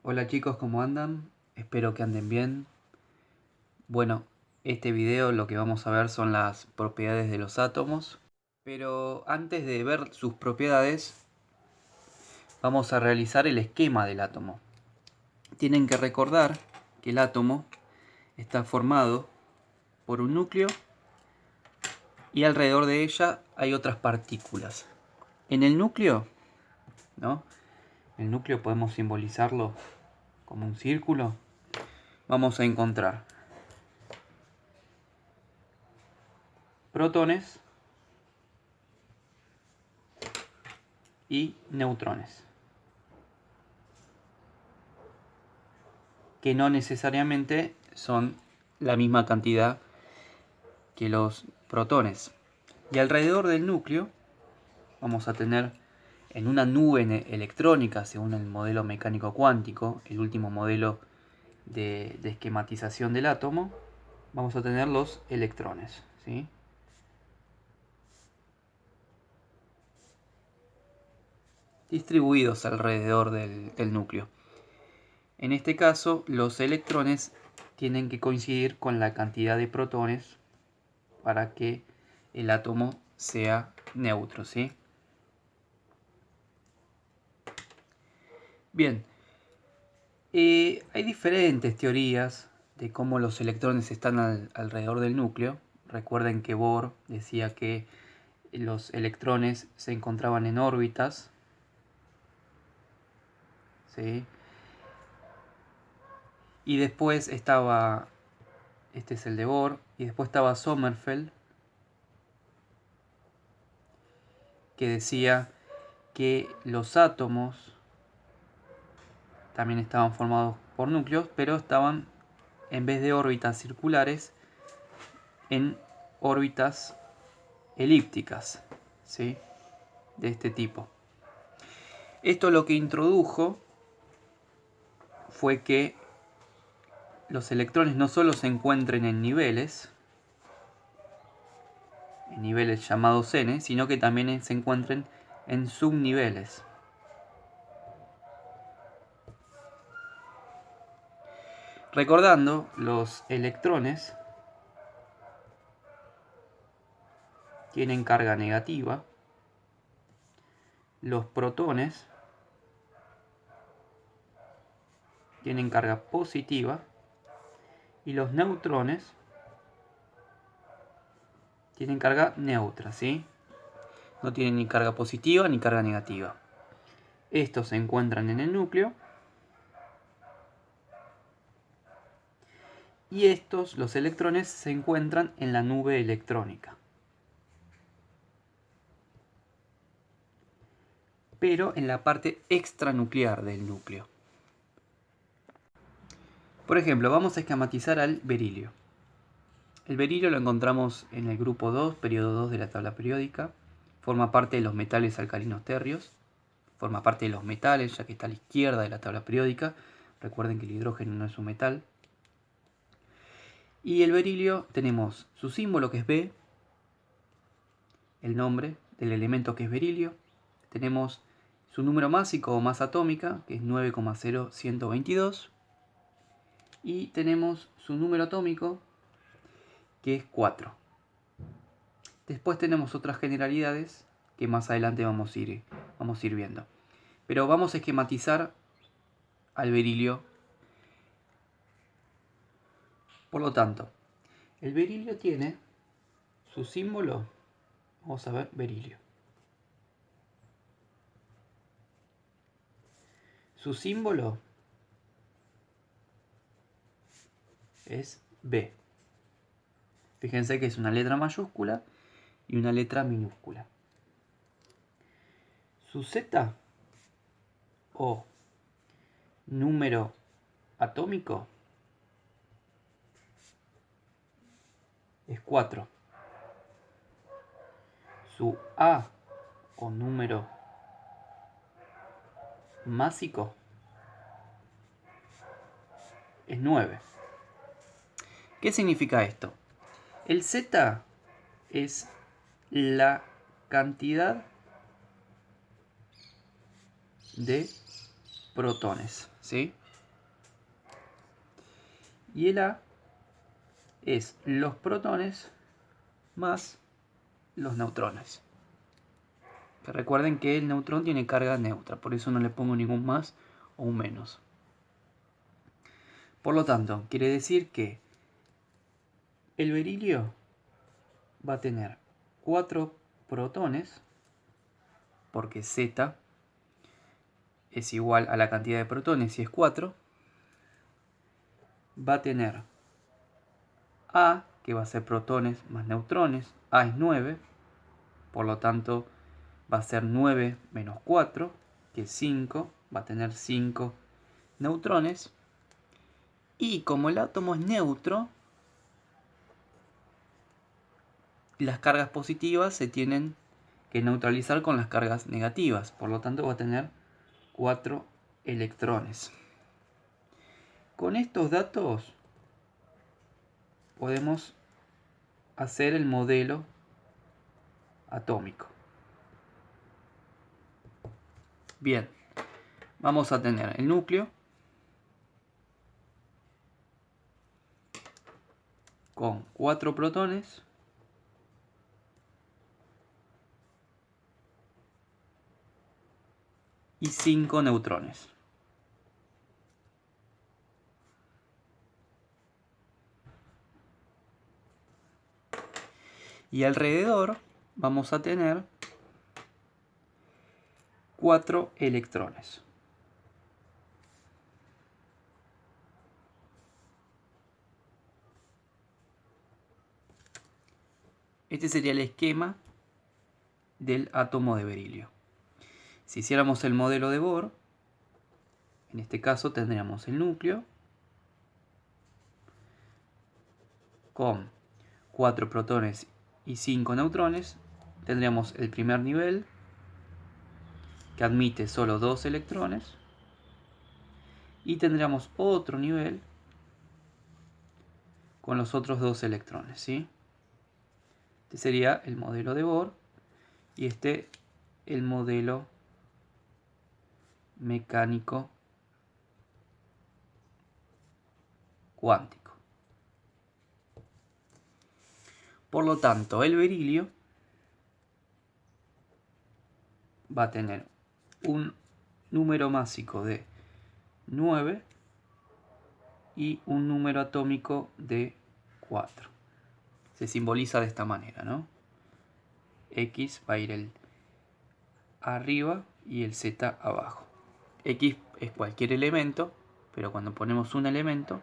Hola chicos, ¿cómo andan? Espero que anden bien. Bueno, este video lo que vamos a ver son las propiedades de los átomos. Pero antes de ver sus propiedades, vamos a realizar el esquema del átomo. Tienen que recordar que el átomo está formado por un núcleo y alrededor de ella hay otras partículas. En el núcleo, ¿no? El núcleo podemos simbolizarlo como un círculo. Vamos a encontrar protones y neutrones, que no necesariamente son la misma cantidad que los protones. Y alrededor del núcleo vamos a tener en una nube electrónica, según el modelo mecánico cuántico, el último modelo de esquematización del átomo, vamos a tener los electrones, ¿sí? Distribuidos alrededor del núcleo. En este caso, los electrones tienen que coincidir con la cantidad de protones para que el átomo sea neutro, ¿sí? Bien, hay diferentes teorías de cómo los electrones están alrededor del núcleo. Recuerden que Bohr decía que los electrones se encontraban en órbitas, ¿sí? Y después estaba, este es el de Bohr, y después estaba Sommerfeld, que decía que los átomos también estaban formados por núcleos, pero estaban, en vez de órbitas circulares, en órbitas elípticas, ¿sí? De este tipo. Esto lo que introdujo fue que los electrones no solo se encuentren en niveles llamados n, sino que también se encuentren en subniveles. Recordando, los electrones tienen carga negativa, los protones tienen carga positiva y los neutrones tienen carga neutra, ¿sí? No tienen ni carga positiva ni carga negativa. Estos se encuentran en el núcleo y estos, los electrones, se encuentran en la nube electrónica. Pero en la parte extranuclear del núcleo. Por ejemplo, vamos a esquematizar al berilio. El berilio lo encontramos en el grupo 2, periodo 2 de la tabla periódica. Forma parte de los metales alcalinos tercios. Forma parte de los metales, ya que está a la izquierda de la tabla periódica. Recuerden que el hidrógeno no es un metal. Y el berilio tenemos su símbolo, que es B, el nombre del elemento, que es berilio. Tenemos su número másico o masa atómica, que es 9,0122. Y tenemos su número atómico, que es 4. Después tenemos otras generalidades que más adelante vamos a ir viendo. Pero vamos a esquematizar al berilio. Por lo tanto, el berilio tiene su símbolo. Vamos a ver berilio. Su símbolo es B. Fíjense que es una letra mayúscula y una letra minúscula. Su Z o número atómico es 4. Su A o número másico es 9. ¿Qué significa esto? El Z es la cantidad de protones, ¿sí? Y el A es los protones más los neutrones. Que recuerden que el neutrón tiene carga neutra, por eso no le pongo ningún más o un menos. Por lo tanto, quiere decir que el berilio va a tener 4 protones, porque Z es igual a la cantidad de protones y es 4. Va a tener A, que va a ser protones más neutrones. A es 9, por lo tanto va a ser 9 menos 4, que es 5. Va a tener 5 neutrones. Y como el átomo es neutro, las cargas positivas se tienen que neutralizar con las cargas negativas. Por lo tanto va a tener 4 electrones. Con estos datos podemos hacer el modelo atómico. Bien, vamos a tener el núcleo con 4 protones y 5 neutrones. Y alrededor vamos a tener 4 electrones. Este sería el esquema del átomo de berilio. Si hiciéramos el modelo de Bohr, en este caso tendríamos el núcleo con 4 protones y 5 neutrones. Tendríamos el primer nivel, que admite solo 2 electrones. Y tendríamos otro nivel con los otros 2 electrones, ¿sí? Este sería el modelo de Bohr y este el modelo mecánico cuántico. Por lo tanto, el berilio va a tener un número másico de 9 y un número atómico de 4. Se simboliza de esta manera, ¿no? X va a ir el arriba y el Z abajo. X es cualquier elemento, pero cuando ponemos un elemento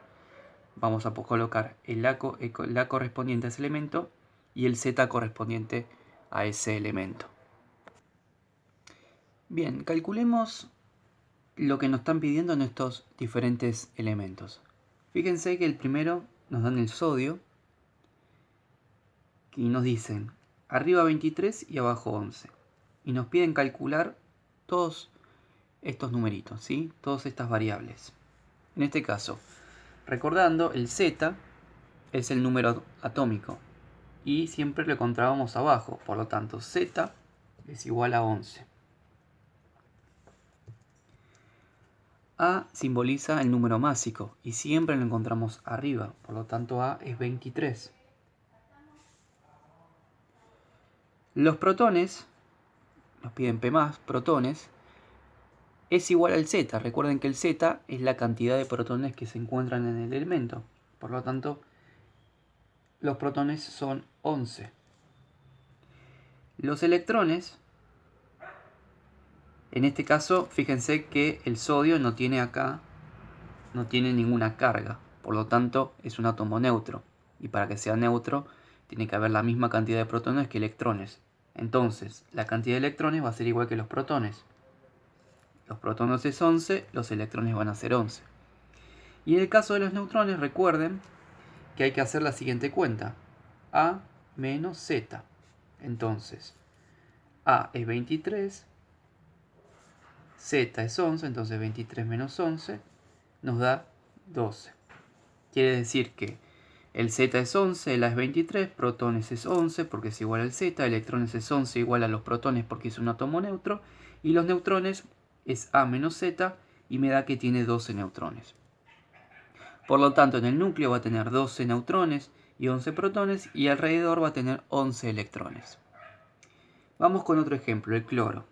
vamos a colocar la correspondiente a ese elemento y el Z correspondiente a ese elemento. Bien, calculemos lo que nos están pidiendo en estos diferentes elementos. Fíjense que el primero nos dan el sodio y nos dicen arriba 23 y abajo 11. Y nos piden calcular todos estos numeritos, ¿sí? Todas estas variables. En este caso, recordando, el Z es el número atómico y siempre lo encontrábamos abajo, por lo tanto Z es igual a 11. A simboliza el número másico y siempre lo encontramos arriba, por lo tanto A es 23. Los protones, nos piden P+, protones, es igual al Z. Recuerden que el Z es la cantidad de protones que se encuentran en el elemento. Por lo tanto, los protones son 11. Los electrones, en este caso, fíjense que el sodio no tiene acá, no tiene ninguna carga. Por lo tanto, es un átomo neutro. Y para que sea neutro, tiene que haber la misma cantidad de protones que electrones. Entonces, la cantidad de electrones va a ser igual que los protones. Los protones es 11, los electrones van a ser 11. Y en el caso de los neutrones, recuerden que hay que hacer la siguiente cuenta. A menos Z. Entonces, A es 23, Z es 11, entonces 23 menos 11 nos da 12. Quiere decir que el Z es 11, el A es 23, protones es 11 porque es igual al Z, electrones es 11 igual a los protones porque es un átomo neutro, y los neutrones es A menos Z y me da que tiene 12 neutrones. Por lo tanto, en el núcleo va a tener 12 neutrones y 11 protones y alrededor va a tener 11 electrones. Vamos con otro ejemplo, el cloro.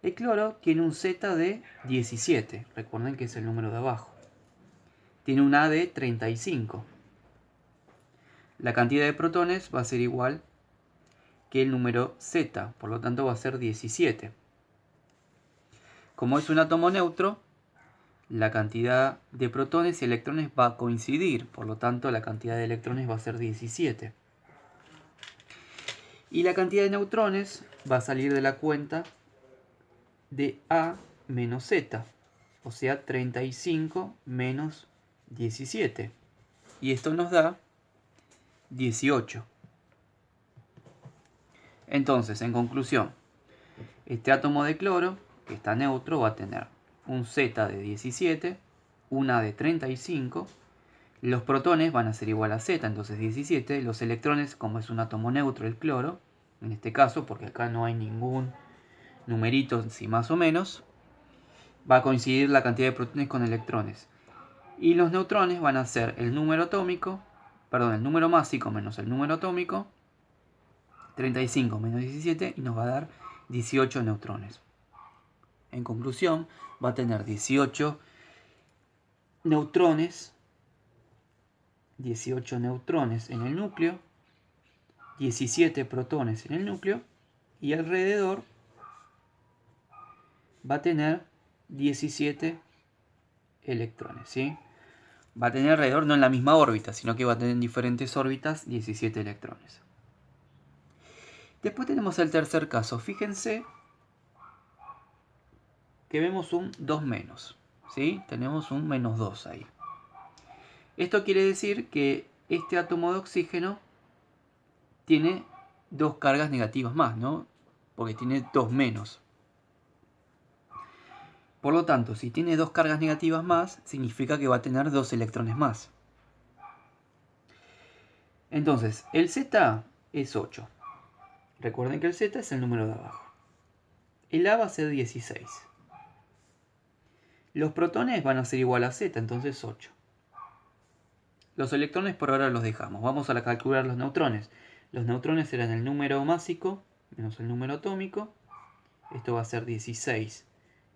El cloro tiene un Z de 17, recuerden que es el número de abajo. Tiene un A de 35. La cantidad de protones va a ser igual que el número Z, por lo tanto va a ser 17. Como es un átomo neutro, la cantidad de protones y electrones va a coincidir, por lo tanto la cantidad de electrones va a ser 17. Y la cantidad de neutrones va a salir de la cuenta de A menos Z, o sea 35 menos 17. Y esto nos da 18. Entonces, en conclusión, este átomo de cloro, que está neutro, va a tener un Z de 17, un A de 35, los protones van a ser igual a Z, entonces 17, los electrones, como es un átomo neutro el cloro, en este caso, porque acá no hay ningún numerito, si más o menos, va a coincidir la cantidad de protones con electrones. Y los neutrones van a ser el número atómico, perdón, el número másico menos el número atómico, 35 menos 17, y nos va a dar 18 neutrones. En conclusión, va a tener 18 neutrones en el núcleo, 17 protones en el núcleo, y alrededor va a tener 17 electrones, ¿sí? Va a tener alrededor, no en la misma órbita, sino que va a tener en diferentes órbitas 17 electrones. Después tenemos el tercer caso. Fíjense que vemos un 2 menos, ¿sí? Tenemos un menos 2 ahí. Esto quiere decir que este átomo de oxígeno tiene dos cargas negativas más, ¿no? Porque tiene 2 menos. Por lo tanto, si tiene dos cargas negativas más, significa que va a tener 2 electrones más. Entonces, el Z es 8. Recuerden que el Z es el número de abajo. El A va a ser 16. Los protones van a ser igual a Z, entonces 8. Los electrones por ahora los dejamos. Vamos a calcular los neutrones. Los neutrones serán el número másico menos el número atómico. Esto va a ser 16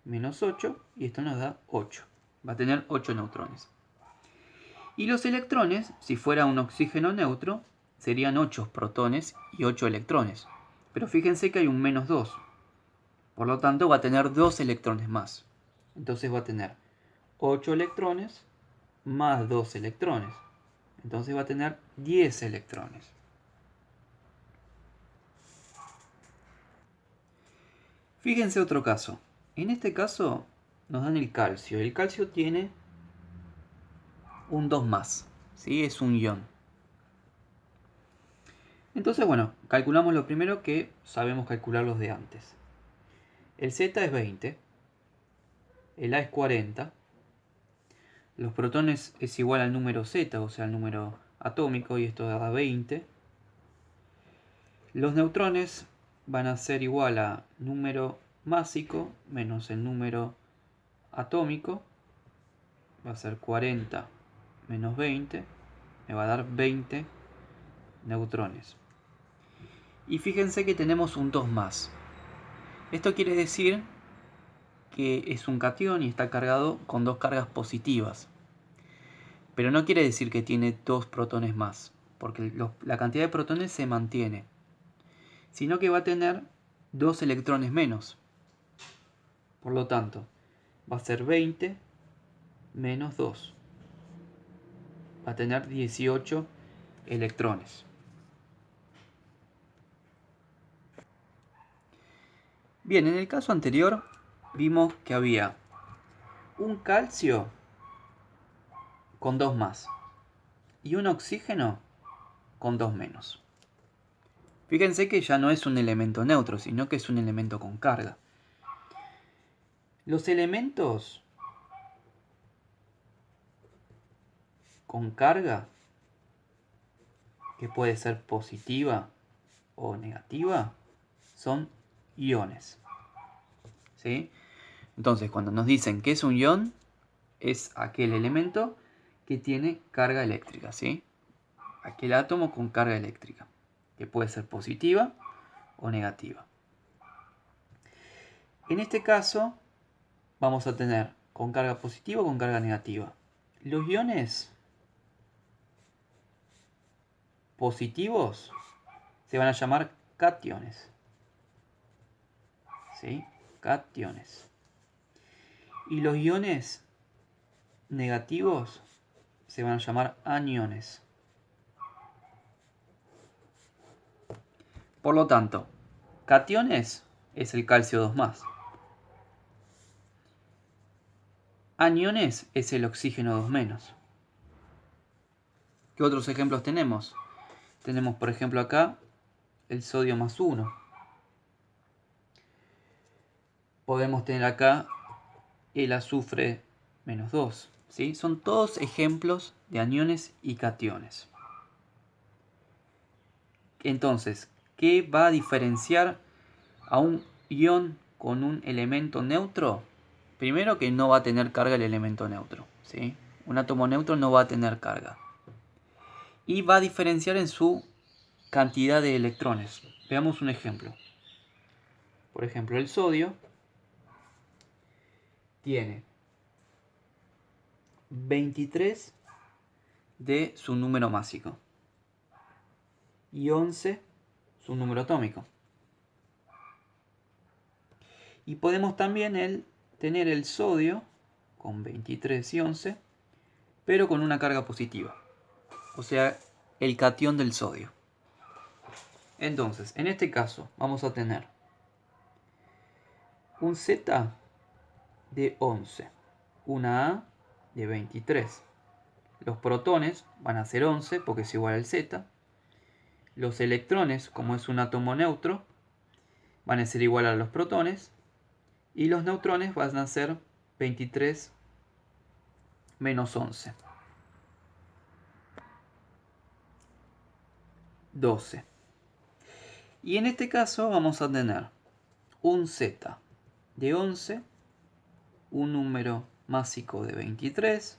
menos 8 y esto nos da 8. Va a tener 8 neutrones. Y los electrones, si fuera un oxígeno neutro, serían 8 protones y 8 electrones. Pero fíjense que hay un menos 2. Por lo tanto va a tener 2 electrones más. Entonces va a tener 8 electrones más 2 electrones. Entonces va a tener 10 electrones. Fíjense otro caso. En este caso nos dan el calcio. El calcio tiene un 2 más. ¿Sí? Es un ion. Entonces, bueno, calculamos lo primero que sabemos calcular los de antes. El Z es 20. El A es 40. Los protones es igual al número Z, o sea, al número atómico, y esto da 20. Los neutrones van a ser igual a número másico menos el número atómico. Va a ser 40 menos 20. Me va a dar 20 neutrones. Y fíjense que tenemos un 2 más. Esto quiere decir que es un catión y está cargado con dos cargas positivas. Pero no quiere decir que tiene dos protones más, porque la cantidad de protones se mantiene, sino que va a tener dos electrones menos. Por lo tanto, va a ser 20 menos 2. Va a tener 18 electrones. Bien, en el caso anterior vimos que había un calcio con 2 más y un oxígeno con 2 menos. Fíjense que ya no es un elemento neutro, sino que es un elemento con carga. Los elementos con carga, que puede ser positiva o negativa, son iones. ¿Sí? Entonces, cuando nos dicen que es un ion, es aquel elemento que tiene carga eléctrica, ¿sí? Aquel átomo con carga eléctrica, que puede ser positiva o negativa. En este caso, vamos a tener con carga positiva o con carga negativa. Los iones positivos se van a llamar cationes, ¿sí? Cationes. Y los iones negativos se van a llamar aniones. Por lo tanto, cationes es el calcio 2+. Aniones es el oxígeno 2-. ¿Qué otros ejemplos tenemos? Tenemos, por ejemplo, acá el sodio +1. Podemos tener acá el azufre -2. ¿Sí? Son todos ejemplos de aniones y cationes. Entonces, ¿qué va a diferenciar a un ion con un elemento neutro? Primero, que no va a tener carga el elemento neutro, ¿sí? Un átomo neutro no va a tener carga. Y va a diferenciar en su cantidad de electrones. Veamos un ejemplo. Por ejemplo, el sodio tiene 23 de su número másico y 11 su número atómico. Y podemos también tener el sodio con 23 y 11, pero con una carga positiva. O sea, el catión del sodio. Entonces, en este caso, vamos a tener un Z de 11, una A de 23. Los protones van a ser 11 porque es igual al Z. Los electrones, como es un átomo neutro, van a ser igual a los protones. Y los neutrones van a ser 23 menos 11. 12. Y en este caso vamos a tener un Z de 11, un número másico de 23,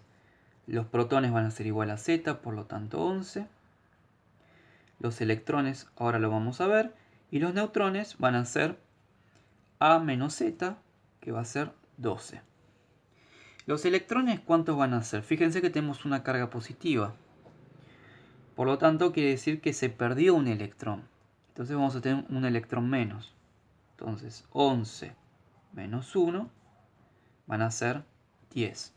los protones van a ser igual a Z, por lo tanto 11, los electrones ahora lo vamos a ver, y los neutrones van a ser A menos Z, que va a ser 12. Los electrones, ¿cuántos van a ser? Fíjense que tenemos una carga positiva, por lo tanto quiere decir que se perdió un electrón. Entonces vamos a tener un electrón menos. Entonces 11 menos 1 van a ser 10.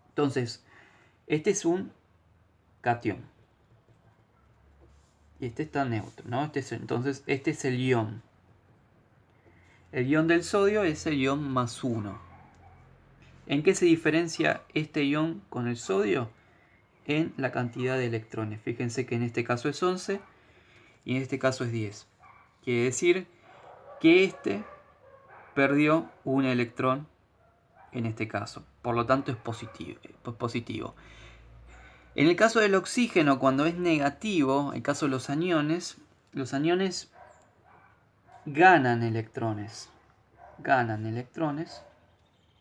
Entonces, este es un catión. Y este está neutro, ¿no? Entonces, este es el ion. El ion del sodio es el ion +1. ¿En qué se diferencia este ion con el sodio? En la cantidad de electrones. Fíjense que en este caso es 11 y en este caso es 10. Quiere decir que este perdió un electrón en este caso. Por lo tanto es positivo. En el caso del oxígeno, cuando es negativo, en el caso de los aniones ganan electrones.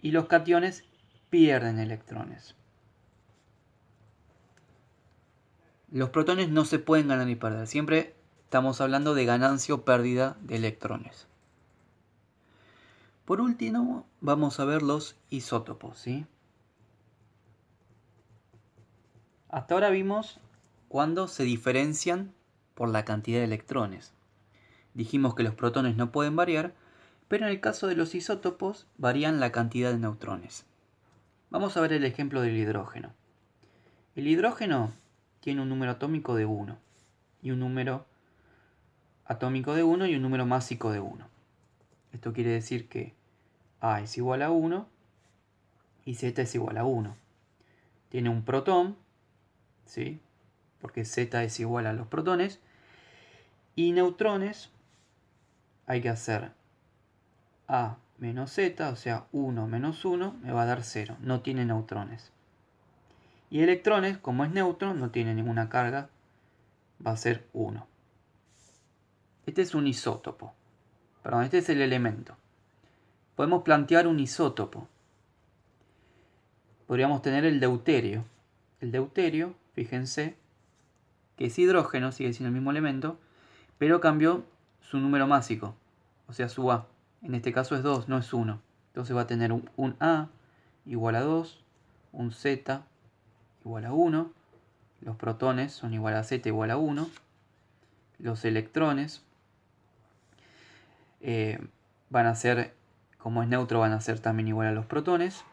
Y los cationes pierden electrones. Los protones no se pueden ganar ni perder. Siempre estamos hablando de ganancia o pérdida de electrones. Por último, vamos a ver los isótopos, ¿sí? Hasta ahora vimos cuando se diferencian por la cantidad de electrones. Dijimos que los protones no pueden variar, pero en el caso de los isótopos varían la cantidad de neutrones. Vamos a ver el ejemplo del hidrógeno. El hidrógeno tiene un número atómico de 1 y un número atómico de 1 y un número másico de 1. Esto quiere decir que A es igual a 1 y Z es igual a 1. Tiene un protón, ¿sí? Porque Z es igual a los protones. Y neutrones, hay que hacer A menos Z, o sea 1 menos 1 me va a dar 0. No tiene neutrones. Y electrones, como es neutro, no tiene ninguna carga, va a ser 1. Este es un isótopo. Perdón, este es el elemento. Podemos plantear un isótopo. Podríamos tener el deuterio. el deuterio, fíjense, que es hidrógeno, sigue siendo el mismo elemento, pero cambió su número másico, o sea, su A. En este caso es 2, no es 1. Entonces va a tener un A igual a 2, un Z igual a 1, los protones son igual a Z igual a 1, los electrones van a ser, como es neutro, van a ser también igual a los protones,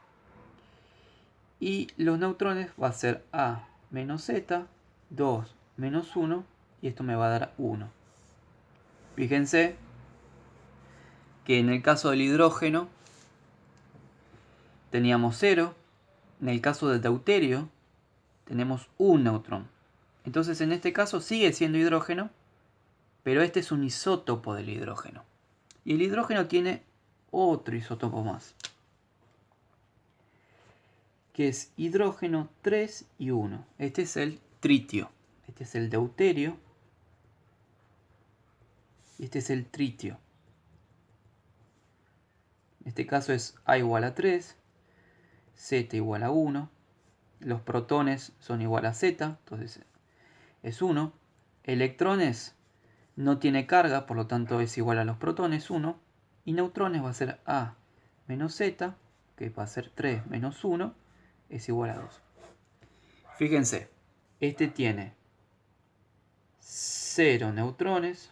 y los neutrones va a ser A menos Z, 2 menos 1, y esto me va a dar 1. Fíjense que en el caso del hidrógeno teníamos 0, en el caso del deuterio tenemos un neutrón. Entonces en este caso sigue siendo hidrógeno, pero este es un isótopo del hidrógeno. Y el hidrógeno tiene otro isótopo más, que es hidrógeno 3 y 1. Este es el tritio. Este es el deuterio. Y este es el tritio. En este caso es A igual a 3, Z igual a 1. Los protones son igual a Z, entonces es 1. Electrones no tiene carga, por lo tanto es igual a los protones, 1. Y neutrones va a ser A menos Z, que va a ser 3 menos 1, es igual a 2. Fíjense, este tiene 0 neutrones.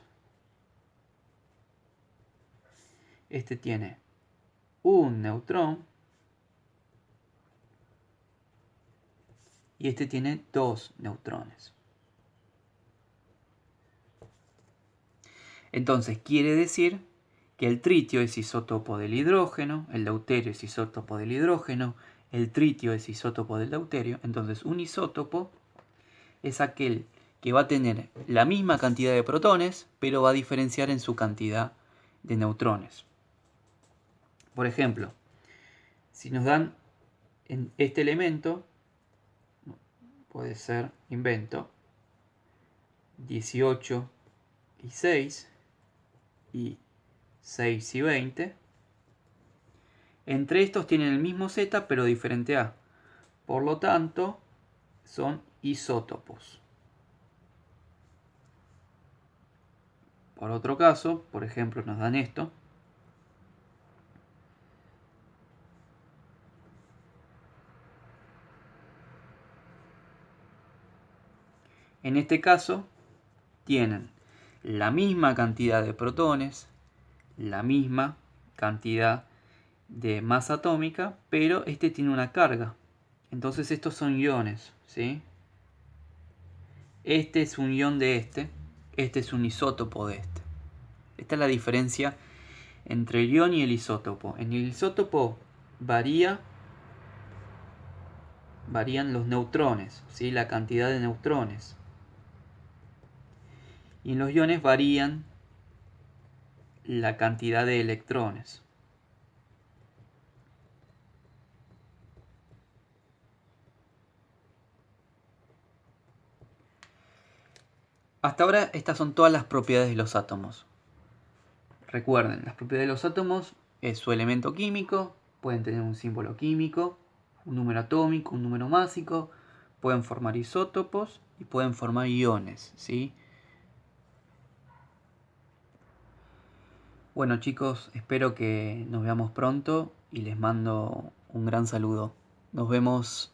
Este tiene un neutrón. Y este tiene 2 neutrones. Entonces quiere decir que el tritio es isótopo del hidrógeno, el deuterio es isótopo del hidrógeno, el tritio es isótopo del deuterio. Entonces un isótopo es aquel que va a tener la misma cantidad de protones, pero va a diferenciar en su cantidad de neutrones. Por ejemplo, si nos dan en este elemento, puede ser, invento, 18 y 6 y 6 y 20. Entre estos tienen el mismo Z pero diferente A. Por lo tanto, son isótopos. Por otro caso, por ejemplo, nos dan esto. En este caso, tienen la misma cantidad de protones, la misma cantidad de masa atómica, pero este tiene una carga. Entonces estos son iones, ¿sí? Este es un ion de este es un isótopo de este. Esta es la diferencia entre el ion y el isótopo. En el isótopo varían los neutrones, ¿sí? La cantidad de neutrones. Y en los iones varían la cantidad de electrones. Hasta ahora estas son todas las propiedades de los átomos. Recuerden, las propiedades de los átomos es su elemento químico, pueden tener un símbolo químico, un número atómico, un número másico, pueden formar isótopos y pueden formar iones, ¿sí? Bueno chicos, espero que nos veamos pronto y les mando un gran saludo. Nos vemos.